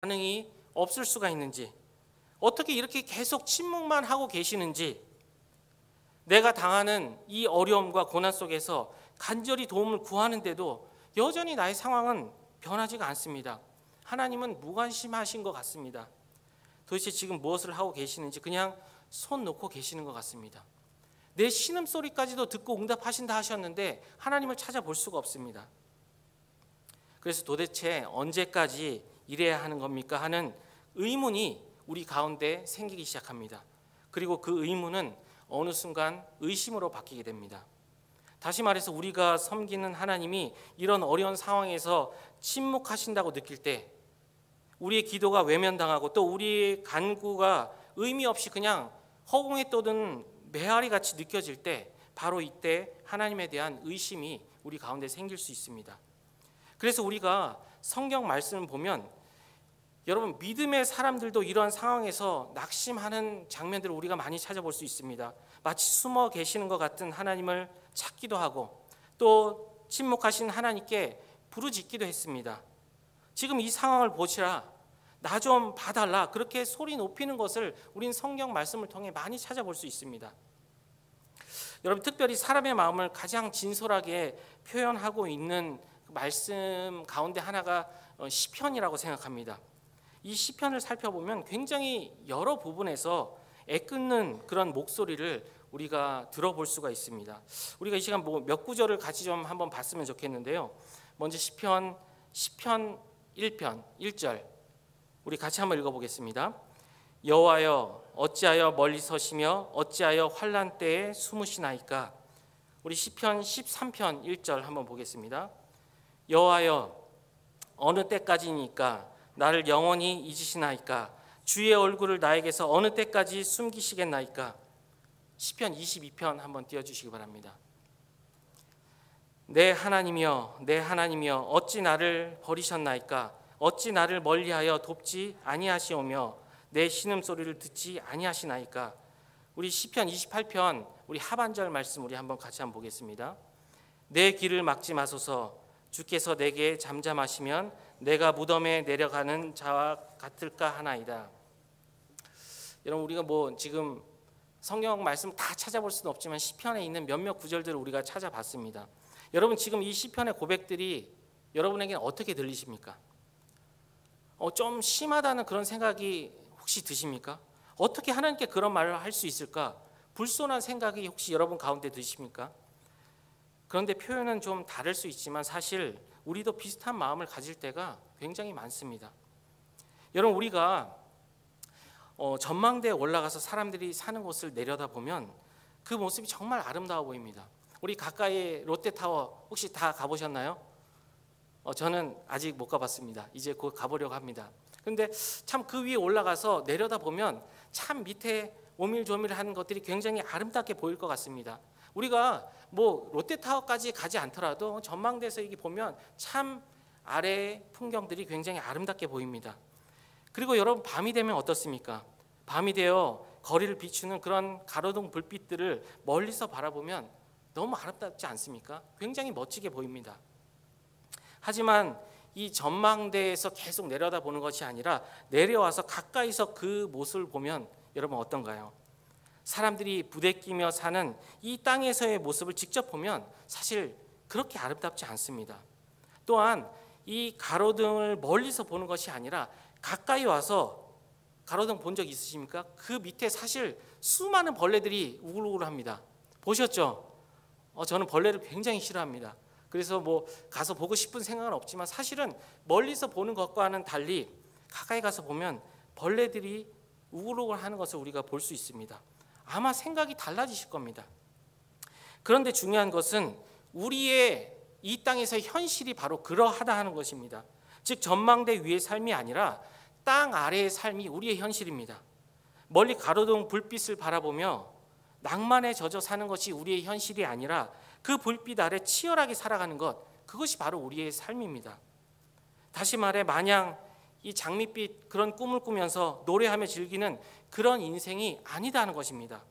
반응이 없을 수가 있는지, 어떻게 이렇게 계속 침묵만 하고 계시는지, 내가 당하는 이 어려움과 고난 속에서 간절히 도움을 구하는데도 여전히 나의 상황은 변하지가 않습니다. 하나님은 무관심하신 것 같습니다. 도대체 지금 무엇을 하고 계시는지 그냥 손 놓고 계시는 것 같습니다. 내 신음소리까지도 듣고 응답하신다 하셨는데 하나님을 찾아볼 수가 없습니다. 그래서 도대체 언제까지 이래야 하는 겁니까 하는 의문이 우리 가운데 생기기 시작합니다. 그리고 그 의문은 어느 순간 의심으로 바뀌게 됩니다. 다시 말해서 우리가 섬기는 하나님이 이런 어려운 상황에서 침묵하신다고 느낄 때, 우리의 기도가 외면당하고 또 우리의 간구가 의미 없이 그냥 허공에 떠드는 메아리 같이 느껴질 때, 바로 이때 하나님에 대한 의심이 우리 가운데 생길 수 있습니다. 그래서 우리가 성경 말씀을 보면 여러분, 믿음의 사람들도 이런 상황에서 낙심하는 장면들을 우리가 많이 찾아볼 수 있습니다. 마치 숨어 계시는 것 같은 하나님을 찾기도 하고 또 침묵하신 하나님께 부르짖기도 했습니다. 지금 이 상황을 보시라, 나 좀 봐달라, 그렇게 소리 높이는 것을 우린 성경 말씀을 통해 많이 찾아볼 수 있습니다. 여러분, 특별히 사람의 마음을 가장 진솔하게 표현하고 있는 말씀 가운데 하나가 시편이라고 생각합니다. 이 시편을 살펴보면 굉장히 여러 부분에서 애끓는 그런 목소리를 우리가 들어볼 수가 있습니다. 우리가 이 시간 몇 구절을 같이 좀 한번 봤으면 좋겠는데요. 먼저 시편 1편 1절 우리 같이 한번 읽어보겠습니다. 여호와여, 어찌하여 멀리 서시며 어찌하여 환난 때에 숨으시나이까. 우리 시편 13편 1절 한번 보겠습니다. 여호와여, 어느 때까지니까 나를 영원히 잊으시나이까. 주의 얼굴을 나에게서 어느 때까지 숨기시겠나이까. 시편 22편 한번 띄워주시기 바랍니다. 내 하나님이여, 내 하나님이여, 어찌 나를 버리셨나이까. 어찌 나를 멀리하여 돕지 아니하시오며 내 신음소리를 듣지 아니하시나이까. 우리 시편 28편 우리 하반절 말씀 우리 한번 같이 한번 보겠습니다. 내 길을 막지 마소서. 주께서 내게 잠잠하시면 내가 무덤에 내려가는 자와 같을까 하나이다. 여러분, 우리가 지금 성경 말씀 다 찾아볼 수는 없지만 시편에 있는 몇몇 구절들을 우리가 찾아봤습니다. 여러분, 지금 이 시편의 고백들이 여러분에게는 어떻게 들리십니까? 좀 심하다는 그런 생각이 혹시 드십니까? 어떻게 하나님께 그런 말을 할 수 있을까? 불손한 생각이 혹시 여러분 가운데 드십니까? 그런데 표현은 좀 다를 수 있지만 사실 우리도 비슷한 마음을 가질 때가 굉장히 많습니다. 여러분, 우리가 전망대에 올라가서 사람들이 사는 곳을 내려다보면 그 모습이 정말 아름다워 보입니다. 우리 가까이 롯데타워 혹시 다 가보셨나요? 저는 아직 못 가봤습니다. 이제 곧 가보려고 합니다. 그런데 참 그 위에 올라가서 내려다보면 참 밑에 오밀조밀하는 것들이 굉장히 아름답게 보일 것 같습니다. 우리가 롯데타워까지 가지 않더라도 전망대에서 이게 보면 참 아래 풍경들이 굉장히 아름답게 보입니다. 그리고 여러분, 밤이 되면 어떻습니까? 밤이 되어 거리를 비추는 그런 가로등 불빛들을 멀리서 바라보면 너무 아름답지 않습니까? 굉장히 멋지게 보입니다. 하지만 이 전망대에서 계속 내려다보는 것이 아니라 내려와서 가까이서 그 모습을 보면 여러분 어떤가요? 사람들이 부대끼며 사는 이 땅에서의 모습을 직접 보면 사실 그렇게 아름답지 않습니다. 또한 이 가로등을 멀리서 보는 것이 아니라 가까이 와서 가로등 본 적 있으십니까? 그 밑에 사실 수많은 벌레들이 우글우글합니다. 보셨죠? 저는 벌레를 굉장히 싫어합니다. 그래서 가서 보고 싶은 생각은 없지만 사실은 멀리서 보는 것과는 달리 가까이 가서 보면 벌레들이 우글우글하는 것을 우리가 볼 수 있습니다. 아마 생각이 달라지실 겁니다. 그런데 중요한 것은 우리의 이 땅에서의 현실이 바로 그러하다 하는 것입니다. 즉 전망대 위의 삶이 아니라 땅 아래의 삶이 우리의 현실입니다. 멀리 가로등 불빛을 바라보며 낭만에 젖어 사는 것이 우리의 현실이 아니라 그 불빛 아래 치열하게 살아가는 것, 그것이 바로 우리의 삶입니다. 다시 말해, 마냥 이 장밋빛 그런 꿈을 꾸면서 노래하며 즐기는 그런 인생이 아니다는 것입니다.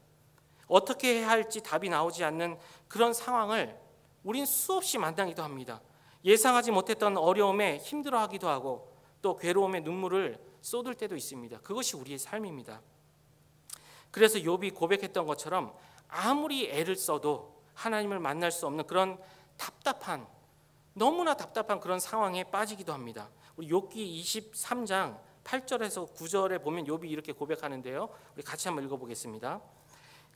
어떻게 해야 할지 답이 나오지 않는 그런 상황을 우린 수없이 만나기도 합니다. 예상하지 못했던 어려움에 힘들어하기도 하고 또 괴로움의 눈물을 쏟을 때도 있습니다. 그것이 우리의 삶입니다. 그래서 욥이 고백했던 것처럼 아무리 애를 써도 하나님을 만날 수 없는 그런 답답한, 너무나 답답한 그런 상황에 빠지기도 합니다. 우리 욥기 23장 8절에서 9절에 보면 욥이 이렇게 고백하는데요. 우리 같이 한번 읽어보겠습니다.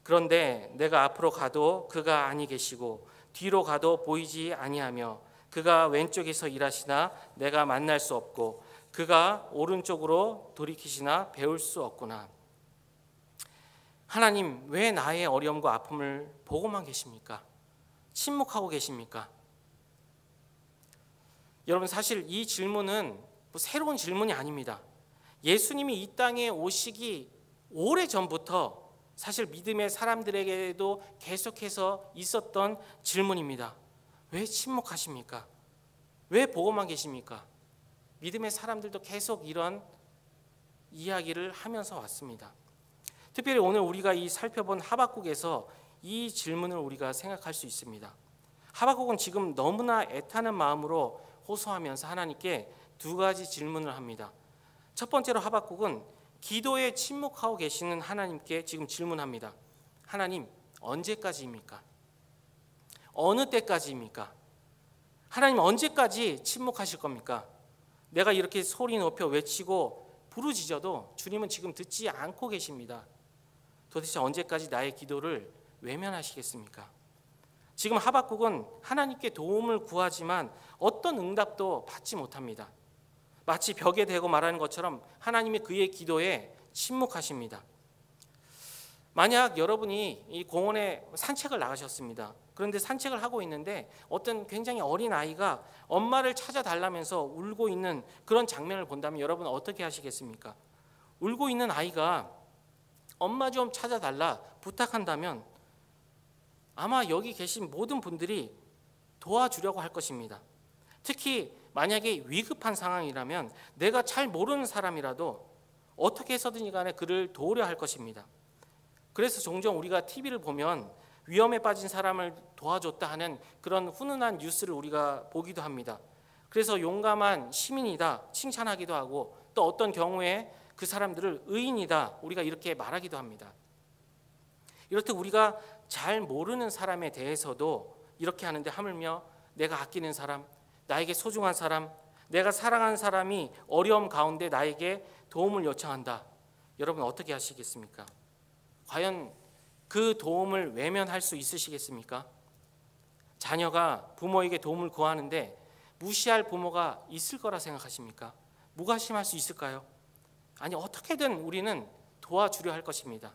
그런데 내가 앞으로 가도 그가 아니 계시고 뒤로 가도 보이지 아니하며 그가 왼쪽에서 일하시나 내가 만날 수 없고 그가 오른쪽으로 돌이키시나 배울 수 없구나. 하나님, 왜 나의 어려움과 아픔을 보고만 계십니까? 침묵하고 계십니까? 여러분, 사실 이 질문은 새로운 질문이 아닙니다. 예수님이 이 땅에 오시기 오래전부터 사실 믿음의 사람들에게도 계속해서 있었던 질문입니다. 왜 침묵하십니까? 왜 보고만 계십니까? 믿음의 사람들도 계속 이런 이야기를 하면서 왔습니다. 특별히 오늘 우리가 이 살펴본 하박국에서 이 질문을 우리가 생각할 수 있습니다. 하박국은 지금 너무나 애타는 마음으로 호소하면서 하나님께 두 가지 질문을 합니다. 첫 번째로 하박국은 기도에 침묵하고 계시는 하나님께 지금 질문합니다. 하나님, 언제까지입니까? 어느 때까지입니까? 하나님, 언제까지 침묵하실 겁니까? 내가 이렇게 소리 높여 외치고 부르짖어도 주님은 지금 듣지 않고 계십니다. 도대체 언제까지 나의 기도를 외면하시겠습니까? 지금 하박국은 하나님께 도움을 구하지만 어떤 응답도 받지 못합니다. 마치 벽에 대고 말하는 것처럼 하나님이 그의 기도에 침묵하십니다. 만약 여러분이 이 공원에 산책을 나가셨습니다. 그런데 산책을 하고 있는데 어떤 굉장히 어린 아이가 엄마를 찾아달라면서 울고 있는 그런 장면을 본다면 여러분은 어떻게 하시겠습니까? 울고 있는 아이가 엄마 좀 찾아달라 부탁한다면 아마 여기 계신 모든 분들이 도와주려고 할 것입니다. 특히 만약에 위급한 상황이라면 내가 잘 모르는 사람이라도 어떻게 해서든지 간에 그를 도우려 할 것입니다. 그래서 종종 우리가 TV를 보면 위험에 빠진 사람을 도와줬다 하는 그런 훈훈한 뉴스를 우리가 보기도 합니다. 그래서 용감한 시민이다 칭찬하기도 하고 또 어떤 경우에 그 사람들을 의인이다 우리가 이렇게 말하기도 합니다. 이렇듯 우리가 잘 모르는 사람에 대해서도 이렇게 하는데 하물며 내가 아끼는 사람, 나에게 소중한 사람, 내가 사랑하는 사람이 어려움 가운데 나에게 도움을 요청한다. 여러분 어떻게 하시겠습니까? 과연 그 도움을 외면할 수 있으시겠습니까? 자녀가 부모에게 도움을 구하는데 무시할 부모가 있을 거라 생각하십니까? 무관심할 수 있을까요? 아니, 어떻게든 우리는 도와주려 할 것입니다.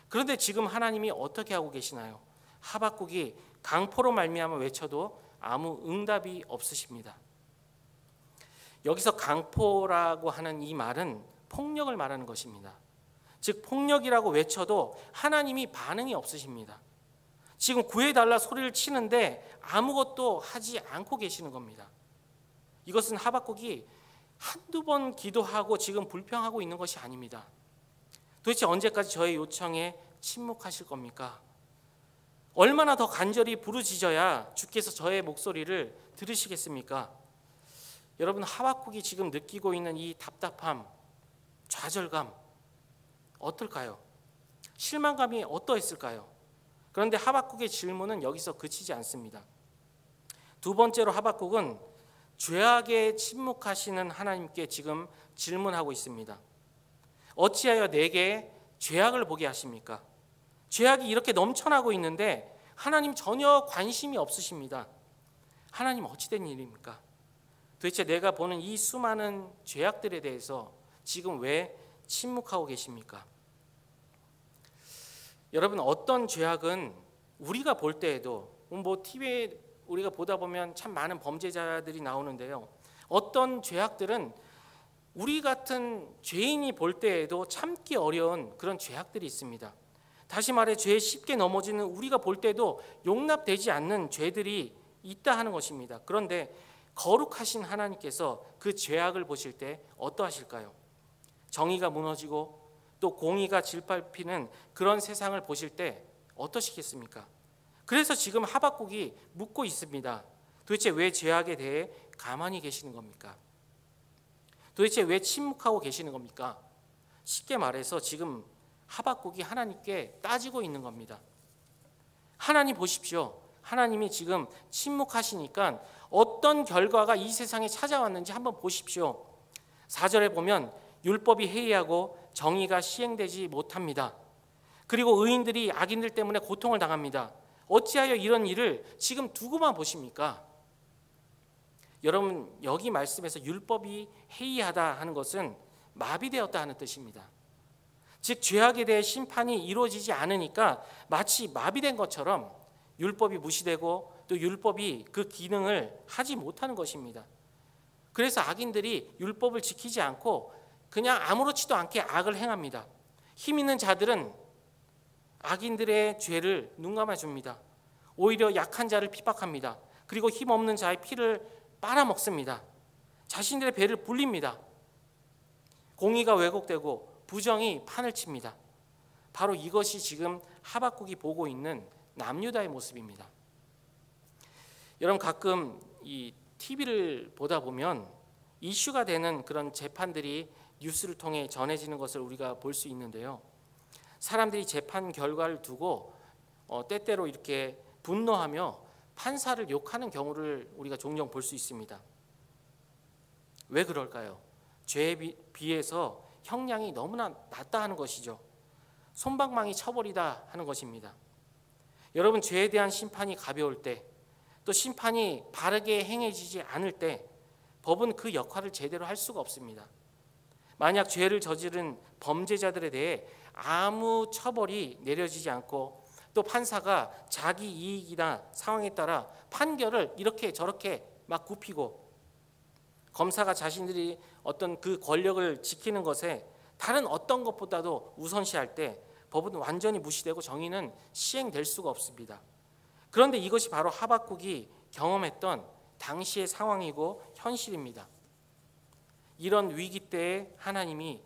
그런데 지금 하나님이 어떻게 하고 계시나요? 하박국이 강포로 말미암아 외쳐도 아무 응답이 없으십니다. 여기서 강포라고 하는 이 말은 폭력을 말하는 것입니다. 즉 폭력이라고 외쳐도 하나님이 반응이 없으십니다. 지금 구해달라 소리를 치는데 아무것도 하지 않고 계시는 겁니다. 이것은 하박국이 한두 번 기도하고 지금 불평하고 있는 것이 아닙니다. 도대체 언제까지 저의 요청에 침묵하실 겁니까? 얼마나 더 간절히 부르짖어야 주께서 저의 목소리를 들으시겠습니까? 여러분, 하박국이 지금 느끼고 있는 이 답답함, 좌절감 어떨까요? 실망감이 어떠했을까요? 그런데 하박국의 질문은 여기서 그치지 않습니다. 두 번째로 하박국은 죄악에 침묵하시는 하나님께 지금 질문하고 있습니다. 어찌하여 내게 죄악을 보게 하십니까? 죄악이 이렇게 넘쳐나고 있는데 하나님 전혀 관심이 없으십니다. 하나님 어찌 된 일입니까? 도대체 내가 보는 이 수많은 죄악들에 대해서 지금 왜 침묵하고 계십니까? 여러분, 어떤 죄악은 우리가 볼 때에도 TV에 우리가 보다 보면 참 많은 범죄자들이 나오는데요. 어떤 죄악들은 우리 같은 죄인이 볼 때에도 참기 어려운 그런 죄악들이 있습니다. 다시 말해 죄에 쉽게 넘어지는 우리가 볼 때도 용납되지 않는 죄들이 있다 하는 것입니다. 그런데 거룩하신 하나님께서 그 죄악을 보실 때 어떠하실까요? 정의가 무너지고 또 공의가 질밟히는 그런 세상을 보실 때 어떠시겠습니까? 그래서 지금 하박국이 묻고 있습니다. 도대체 왜 죄악에 대해 가만히 계시는 겁니까? 도대체 왜 침묵하고 계시는 겁니까? 쉽게 말해서 지금 하박국이 하나님께 따지고 있는 겁니다. 하나님 보십시오. 하나님이 지금 침묵하시니까 어떤 결과가 이 세상에 찾아왔는지 한번 보십시오. 4절에 보면 율법이 해이하고 정의가 시행되지 못합니다. 그리고 의인들이 악인들 때문에 고통을 당합니다. 어찌하여 이런 일을 지금 두고만 보십니까? 여러분, 여기 말씀에서 율법이 해이하다 하는 것은 마비되었다 하는 뜻입니다. 즉 죄악에 대해 심판이 이루어지지 않으니까 마치 마비된 것처럼 율법이 무시되고 또 율법이 그 기능을 하지 못하는 것입니다. 그래서 악인들이 율법을 지키지 않고 그냥 아무렇지도 않게 악을 행합니다. 힘 있는 자들은 악인들의 죄를 눈감아 줍니다. 오히려 약한 자를 핍박합니다. 그리고 힘 없는 자의 피를 빨아먹습니다. 자신들의 배를 불립니다. 공의가 왜곡되고 부정이 판을 칩니다. 바로 이것이 지금 하박국이 보고 있는 남유다의 모습입니다. 여러분, 가끔 이 TV를 보다 보면 이슈가 되는 그런 재판들이 뉴스를 통해 전해지는 것을 우리가 볼 수 있는데요. 사람들이 재판 결과를 두고 때때로 이렇게 분노하며 판사를 욕하는 경우를 우리가 종종 볼 수 있습니다. 왜 그럴까요? 죄에 비해서 형량이 너무나 낮다 하는 것이죠. 솜방망이 쳐버리다 하는 것입니다. 여러분, 죄에 대한 심판이 가벼울 때, 또 심판이 바르게 행해지지 않을 때 법은 그 역할을 제대로 할 수가 없습니다. 만약 죄를 저지른 범죄자들에 대해 아무 처벌이 내려지지 않고 또 판사가 자기 이익이나 상황에 따라 판결을 이렇게 저렇게 막 굽히고 검사가 자신들이 어떤 그 권력을 지키는 것에 다른 어떤 것보다도 우선시할 때 법은 완전히 무시되고 정의는 시행될 수가 없습니다. 그런데 이것이 바로 하박국이 경험했던 당시의 상황이고 현실입니다. 이런 위기 때에 하나님이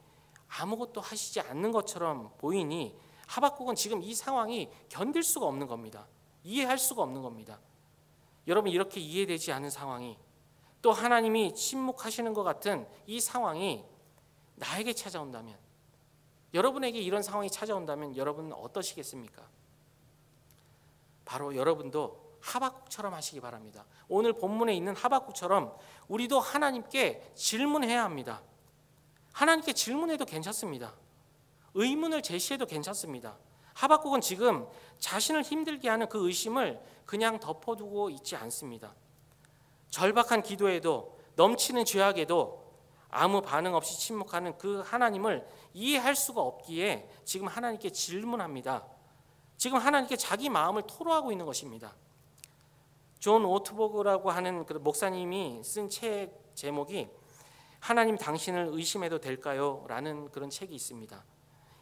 아무것도 하시지 않는 것처럼 보이니 하박국은 지금 이 상황이 견딜 수가 없는 겁니다. 이해할 수가 없는 겁니다. 여러분, 이렇게 이해되지 않은 상황이, 또 하나님이 침묵하시는 것 같은 이 상황이 나에게 찾아온다면, 여러분에게 이런 상황이 찾아온다면 여러분은 어떠시겠습니까? 바로 여러분도 하박국처럼 하시기 바랍니다. 오늘 본문에 있는 하박국처럼 우리도 하나님께 질문해야 합니다. 하나님께 질문해도 괜찮습니다. 의문을 제시해도 괜찮습니다. 하박국은 지금 자신을 힘들게 하는 그 의심을 그냥 덮어두고 있지 않습니다. 절박한 기도에도, 넘치는 죄악에도 아무 반응 없이 침묵하는 그 하나님을 이해할 수가 없기에 지금 하나님께 질문합니다. 지금 하나님께 자기 마음을 토로하고 있는 것입니다. 존 오트버그라고 하는 그 목사님이 쓴 책 제목이 하나님 당신을 의심해도 될까요? 라는 그런 책이 있습니다.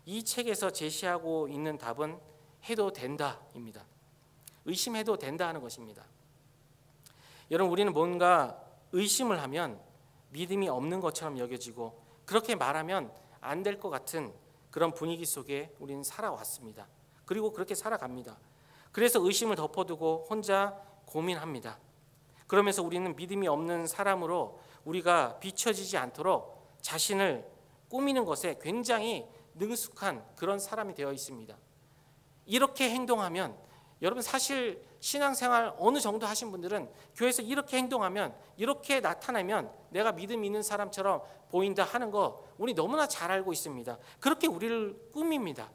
이 책에서 제시하고 있는 답은 해도 된다입니다. 의심해도 된다 하는 것입니다. 여러분, 우리는 뭔가 의심을 하면 믿음이 없는 것처럼 여겨지고 그렇게 말하면 안 될 것 같은 그런 분위기 속에 우리는 살아왔습니다. 그리고 그렇게 살아갑니다. 그래서 의심을 덮어두고 혼자 고민합니다. 그러면서 우리는 믿음이 없는 사람으로 우리가 비춰지지 않도록 자신을 꾸미는 것에 굉장히 능숙한 그런 사람이 되어 있습니다. 이렇게 행동하면, 여러분 사실 신앙생활 어느 정도 하신 분들은 교회에서 이렇게 행동하면, 이렇게 나타나면 내가 믿음 있는 사람처럼 보인다 하는 거 우리 너무나 잘 알고 있습니다. 그렇게 우리를 꾸밉니다.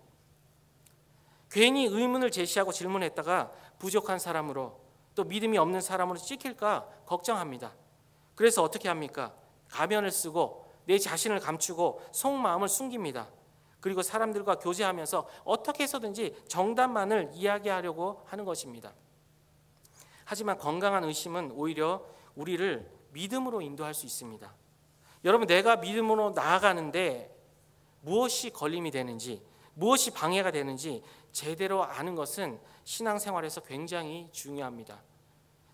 괜히 의문을 제시하고 질문했다가 부족한 사람으로, 또 믿음이 없는 사람으로 찍힐까 걱정합니다. 그래서 어떻게 합니까? 가면을 쓰고 내 자신을 감추고 속마음을 숨깁니다. 그리고 사람들과 교제하면서 어떻게 해서든지 정답만을 이야기하려고 하는 것입니다. 하지만 건강한 의심은 오히려 우리를 믿음으로 인도할 수 있습니다. 여러분, 내가 믿음으로 나아가는데 무엇이 걸림이 되는지, 무엇이 방해가 되는지 제대로 아는 것은 신앙생활에서 굉장히 중요합니다.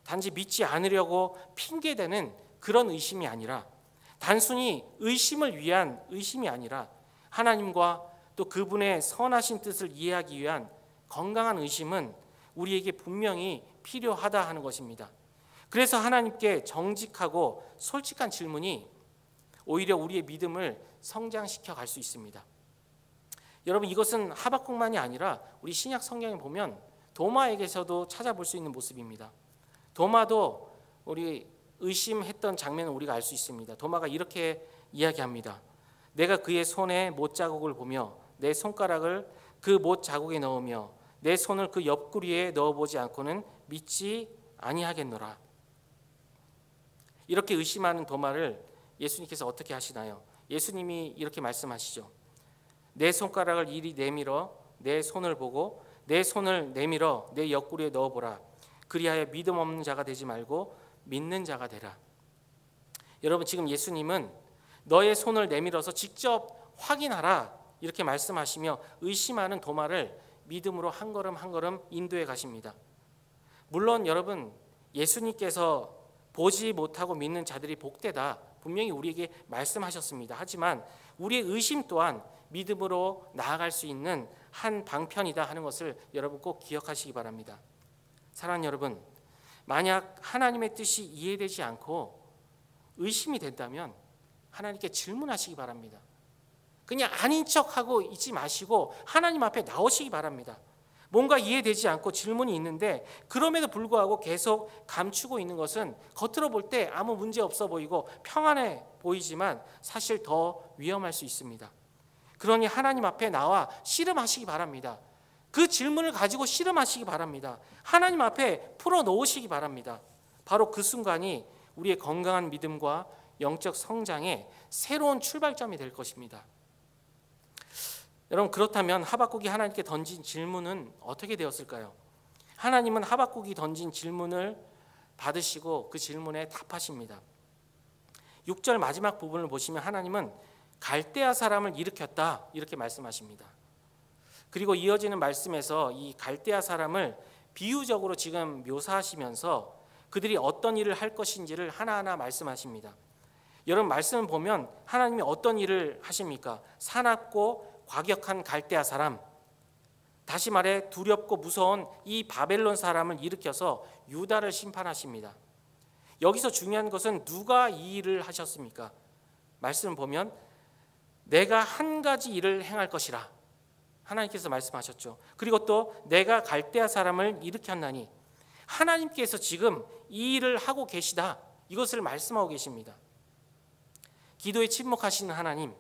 단지 믿지 않으려고 핑계대는 그런 의심이 아니라, 단순히 의심을 위한 의심이 아니라 하나님과 또 그분의 선하신 뜻을 이해하기 위한 건강한 의심은 우리에게 분명히 필요하다 하는 것입니다. 그래서 하나님께 정직하고 솔직한 질문이 오히려 우리의 믿음을 성장시켜 갈 수 있습니다. 여러분, 이것은 하박국만이 아니라 우리 신약 성경에 보면 도마에게서도 찾아볼 수 있는 모습입니다. 도마도 우리 의심했던 장면을 우리가 알 수 있습니다. 도마가 이렇게 이야기합니다. 내가 그의 손에 못자국을 보며 내 손가락을 그 못자국에 넣으며 내 손을 그 옆구리에 넣어보지 않고는 믿지 아니하겠노라. 이렇게 의심하는 도마를 예수님께서 어떻게 하시나요? 예수님이 이렇게 말씀하시죠. 내 손가락을 이리 내밀어 내 손을 보고 내 손을 내밀어 내 옆구리에 넣어보라. 그리하여 믿음 없는 자가 되지 말고 믿는 자가 되라. 여러분, 지금 예수님은 너의 손을 내밀어서 직접 확인하라 이렇게 말씀하시며 의심하는 도마를 믿음으로 한 걸음 한 걸음 인도해 가십니다. 물론 여러분, 예수님께서 보지 못하고 믿는 자들이 복되다 분명히 우리에게 말씀하셨습니다. 하지만 우리의 의심 또한 믿음으로 나아갈 수 있는 한 방편이다 하는 것을 여러분 꼭 기억하시기 바랍니다. 사랑하는 여러분, 만약 하나님의 뜻이 이해되지 않고 의심이 된다면 하나님께 질문하시기 바랍니다. 그냥 아닌 척하고 있지 마시고 하나님 앞에 나오시기 바랍니다. 뭔가 이해되지 않고 질문이 있는데 그럼에도 불구하고 계속 감추고 있는 것은 겉으로 볼 때 아무 문제 없어 보이고 평안해 보이지만 사실 더 위험할 수 있습니다. 그러니 하나님 앞에 나와 씨름하시기 바랍니다. 그 질문을 가지고 씨름하시기 바랍니다. 하나님 앞에 풀어놓으시기 바랍니다. 바로 그 순간이 우리의 건강한 믿음과 영적 성장의 새로운 출발점이 될 것입니다. 여러분, 그렇다면 하박국이 하나님께 던진 질문은 어떻게 되었을까요? 하나님은 하박국이 던진 질문을 받으시고 그 질문에 답하십니다. 6절 마지막 부분을 보시면 하나님은 갈대아 사람을 일으켰다 이렇게 말씀하십니다. 그리고 이어지는 말씀에서 이 갈대아 사람을 비유적으로 지금 묘사하시면서 그들이 어떤 일을 할 것인지를 하나하나 말씀하십니다. 여러분, 말씀을 보면 하나님이 어떤 일을 하십니까? 사납고 과격한 갈대아 사람, 다시 말해 두렵고 무서운 이 바벨론 사람을 일으켜서 유다를 심판하십니다. 여기서 중요한 것은 누가 이 일을 하셨습니까? 말씀을 보면 내가 한 가지 일을 행할 것이라 하나님께서 말씀하셨죠. 그리고 또 내가 갈대아 사람을 일으켰나니 하나님께서 지금 이 일을 하고 계시다 이것을 말씀하고 계십니다. 기도에 침묵하시는 하나님,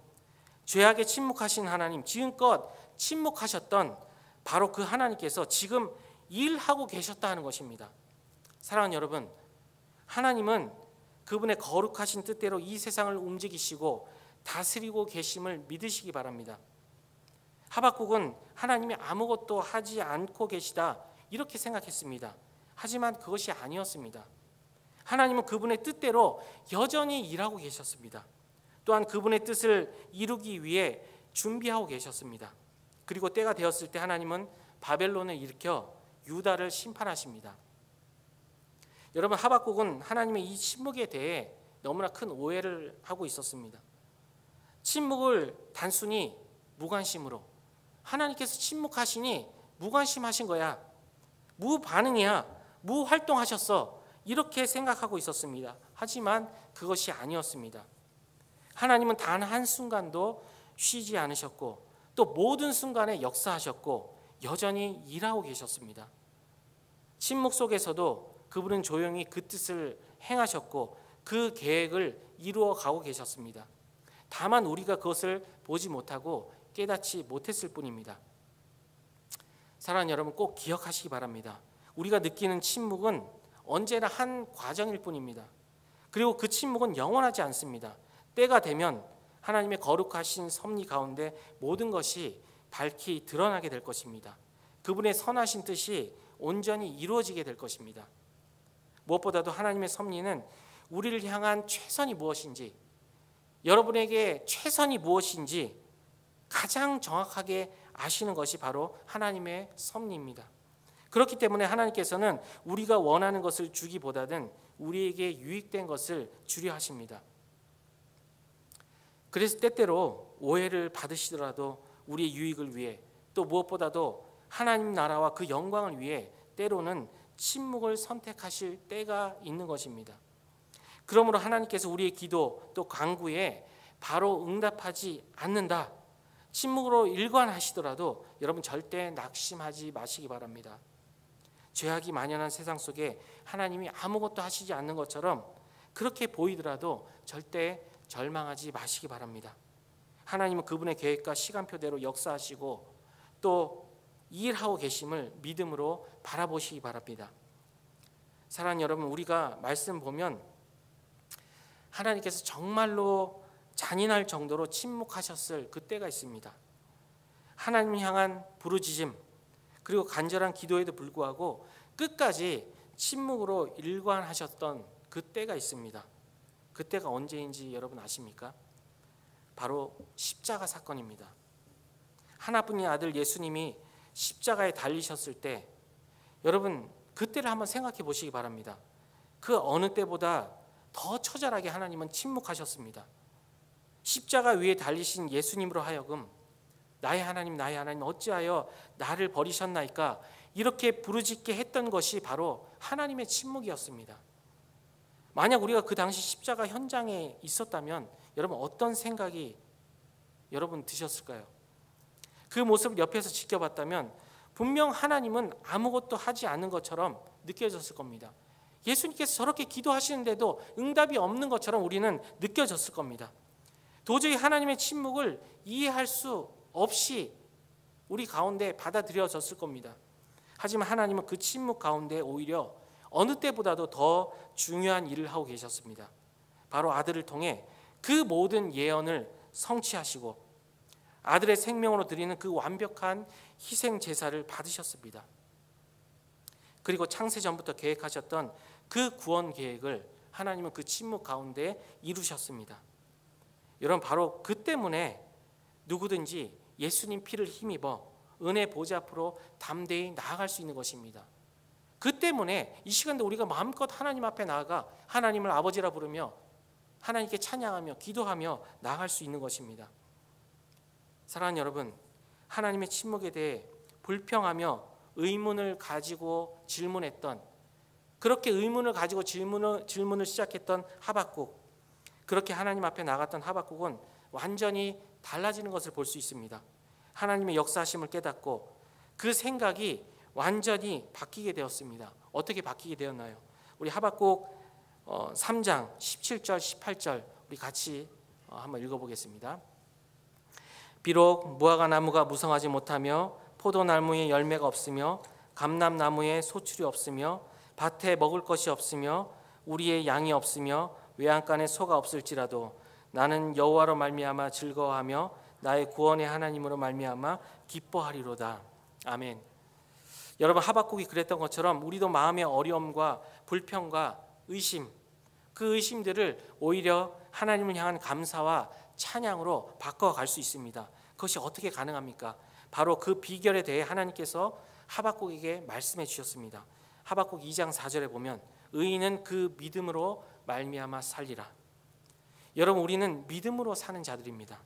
죄악에 침묵하신 하나님, 지금껏 침묵하셨던 바로 그 하나님께서 지금 일하고 계셨다 하는 것입니다. 사랑하는 여러분, 하나님은 그분의 거룩하신 뜻대로 이 세상을 움직이시고 다스리고 계심을 믿으시기 바랍니다. 하박국은 하나님이 아무것도 하지 않고 계시다 이렇게 생각했습니다. 하지만 그것이 아니었습니다. 하나님은 그분의 뜻대로 여전히 일하고 계셨습니다. 또한 그분의 뜻을 이루기 위해 준비하고 계셨습니다. 그리고 때가 되었을 때 하나님은 바벨론을 일으켜 유다를 심판하십니다. 여러분, 하박국은 하나님의 이 침묵에 대해 너무나 큰 오해를 하고 있었습니다. 침묵을 단순히 무관심으로, 하나님께서 침묵하시니 무관심하신 거야, 무반응이야, 무활동하셨어 이렇게 생각하고 있었습니다. 하지만 그것이 아니었습니다. 하나님은 단 한순간도 쉬지 않으셨고 또 모든 순간에 역사하셨고 여전히 일하고 계셨습니다. 침묵 속에서도 그분은 조용히 그 뜻을 행하셨고 그 계획을 이루어 가고 계셨습니다. 다만 우리가 그것을 보지 못하고 깨닫지 못했을 뿐입니다. 사랑하는 여러분, 꼭 기억하시기 바랍니다. 우리가 느끼는 침묵은 언제나 한 과정일 뿐입니다. 그리고 그 침묵은 영원하지 않습니다. 때가 되면 하나님의 거룩하신 섭리 가운데 모든 것이 밝히 드러나게 될 것입니다. 그분의 선하신 뜻이 온전히 이루어지게 될 것입니다. 무엇보다도 하나님의 섭리는 우리를 향한 최선이 무엇인지, 여러분에게 최선이 무엇인지 가장 정확하게 아시는 것이 바로 하나님의 섭리입니다. 그렇기 때문에 하나님께서는 우리가 원하는 것을 주기보다는 우리에게 유익된 것을 주려 하십니다. 그래서 때때로 오해를 받으시더라도 우리의 유익을 위해, 또 무엇보다도 하나님 나라와 그 영광을 위해 때로는 침묵을 선택하실 때가 있는 것입니다. 그러므로 하나님께서 우리의 기도 또 간구에 바로 응답하지 않는다, 침묵으로 일관하시더라도 여러분 절대 낙심하지 마시기 바랍니다. 죄악이 만연한 세상 속에 하나님이 아무것도 하시지 않는 것처럼 그렇게 보이더라도 절대 절망하지 마시기 바랍니다. 하나님은 그분의 계획과 시간표대로 역사하시고 또 일하고 계심을 믿음으로 바라보시기 바랍니다. 사랑하는 여러분, 우리가 말씀 보면 하나님께서 정말로 잔인할 정도로 침묵하셨을 그때가 있습니다. 하나님 향한 부르짖음 그리고 간절한 기도에도 불구하고 끝까지 침묵으로 일관하셨던 그때가 있습니다. 그때가 언제인지 여러분 아십니까? 바로 십자가 사건입니다. 하나뿐인 아들 예수님이 십자가에 달리셨을 때 여러분 그때를 한번 생각해 보시기 바랍니다. 그 어느 때보다 더 처절하게 하나님은 침묵하셨습니다. 십자가 위에 달리신 예수님으로 하여금 나의 하나님 나의 하나님 어찌하여 나를 버리셨나이까 이렇게 부르짖게 했던 것이 바로 하나님의 침묵이었습니다. 만약 우리가 그 당시 십자가 현장에 있었다면 여러분 어떤 생각이 여러분 드셨을까요? 그 모습을 옆에서 지켜봤다면 분명 하나님은 아무것도 하지 않은 것처럼 느껴졌을 겁니다. 예수님께서 저렇게 기도하시는데도 응답이 없는 것처럼 우리는 느껴졌을 겁니다. 도저히 하나님의 침묵을 이해할 수 없이 우리 가운데 받아들여졌을 겁니다. 하지만 하나님은 그 침묵 가운데 오히려 어느 때보다도 더 중요한 일을 하고 계셨습니다. 바로 아들을 통해 그 모든 예언을 성취하시고 아들의 생명으로 드리는 그 완벽한 희생 제사를 받으셨습니다. 그리고 창세 전부터 계획하셨던 그 구원 계획을 하나님은 그 침묵 가운데 이루셨습니다. 여러분 바로 그 때문에 누구든지 예수님 피를 힘입어 은혜 보좌 앞으로 담대히 나아갈 수 있는 것입니다. 그 때문에 이 시간도 우리가 마음껏 하나님 앞에 나아가 하나님을 아버지라 부르며 하나님께 찬양하며 기도하며 나아갈 수 있는 것입니다. 사랑하는 여러분, 하나님의 침묵에 대해 불평하며 의문을 가지고 질문했던, 그렇게 의문을 가지고 질문을 시작했던 하박국, 그렇게 하나님 앞에 나갔던 하박국은 완전히 달라지는 것을 볼 수 있습니다. 하나님의 역사하심을 깨닫고 그 생각이 완전히 바뀌게 되었습니다. 어떻게 바뀌게 되었나요? 우리 하박국 3장 17절 18절 우리 같이 한번 읽어보겠습니다. 비록 무화과 나무가 무성하지 못하며 포도나무에 열매가 없으며 감람나무에 소출이 없으며 밭에 먹을 것이 없으며 우리의 양이 없으며 외양간에 소가 없을지라도 나는 여호와로 말미암아 즐거워하며 나의 구원의 하나님으로 말미암아 기뻐하리로다. 아멘. 여러분 하박국이 그랬던 것처럼 우리도 마음의 어려움과 불평과 의심, 그 의심들을 오히려 하나님을 향한 감사와 찬양으로 바꿔갈 수 있습니다. 그것이 어떻게 가능합니까? 바로 그 비결에 대해 하나님께서 하박국에게 말씀해 주셨습니다. 하박국 2장 4절에 보면 의인은 그 믿음으로 말미암아 살리라. 여러분 우리는 믿음으로 사는 자들입니다.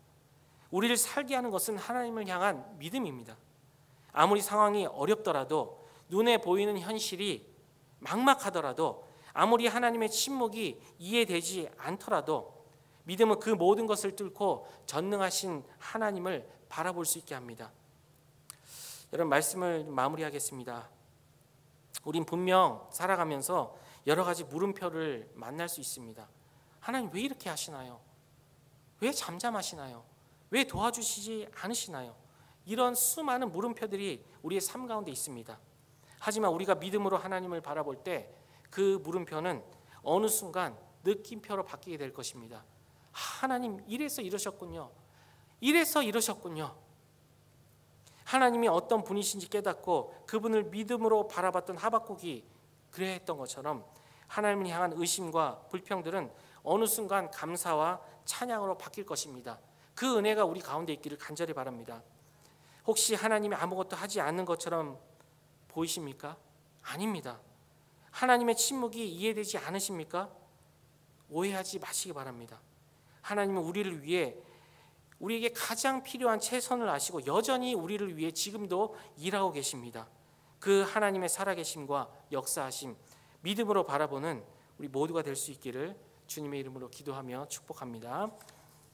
우리를 살게 하는 것은 하나님을 향한 믿음입니다. 아무리 상황이 어렵더라도 눈에 보이는 현실이 막막하더라도 아무리 하나님의 침묵이 이해되지 않더라도 믿음은 그 모든 것을 뚫고 전능하신 하나님을 바라볼 수 있게 합니다. 여러분 말씀을 마무리하겠습니다. 우린 분명 살아가면서 여러 가지 물음표를 만날 수 있습니다. 하나님 왜 이렇게 하시나요? 왜 잠잠하시나요? 왜 도와주시지 않으시나요? 이런 수많은 물음표들이 우리의 삶 가운데 있습니다. 하지만 우리가 믿음으로 하나님을 바라볼 때 그 물음표는 어느 순간 느낌표로 바뀌게 될 것입니다. 하나님 이래서 이러셨군요. 이래서 이러셨군요. 하나님이 어떤 분이신지 깨닫고 그분을 믿음으로 바라봤던 하박국이 그래야 했던 것처럼 하나님을 향한 의심과 불평들은 어느 순간 감사와 찬양으로 바뀔 것입니다. 그 은혜가 우리 가운데 있기를 간절히 바랍니다. 혹시 하나님이 아무것도 하지 않는 것처럼 보이십니까? 아닙니다. 하나님의 침묵이 이해되지 않으십니까? 오해하지 마시기 바랍니다. 하나님은 우리를 위해 우리에게 가장 필요한 최선을 아시고 여전히 우리를 위해 지금도 일하고 계십니다. 그 하나님의 살아계심과 역사하심 믿음으로 바라보는 우리 모두가 될 수 있기를 주님의 이름으로 기도하며 축복합니다.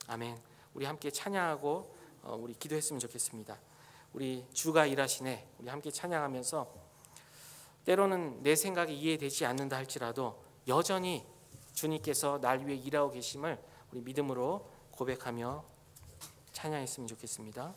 아멘. 우리 함께 찬양하고 우리 기도했으면 좋겠습니다. 우리 주가 일하시네. 우리 함께 찬양하면서 때로는 내 생각이 이해되지 않는다 할지라도 여전히 주님께서 날 위해 일하고 계심을 우리 믿음으로 고백하며 찬양했으면 좋겠습니다.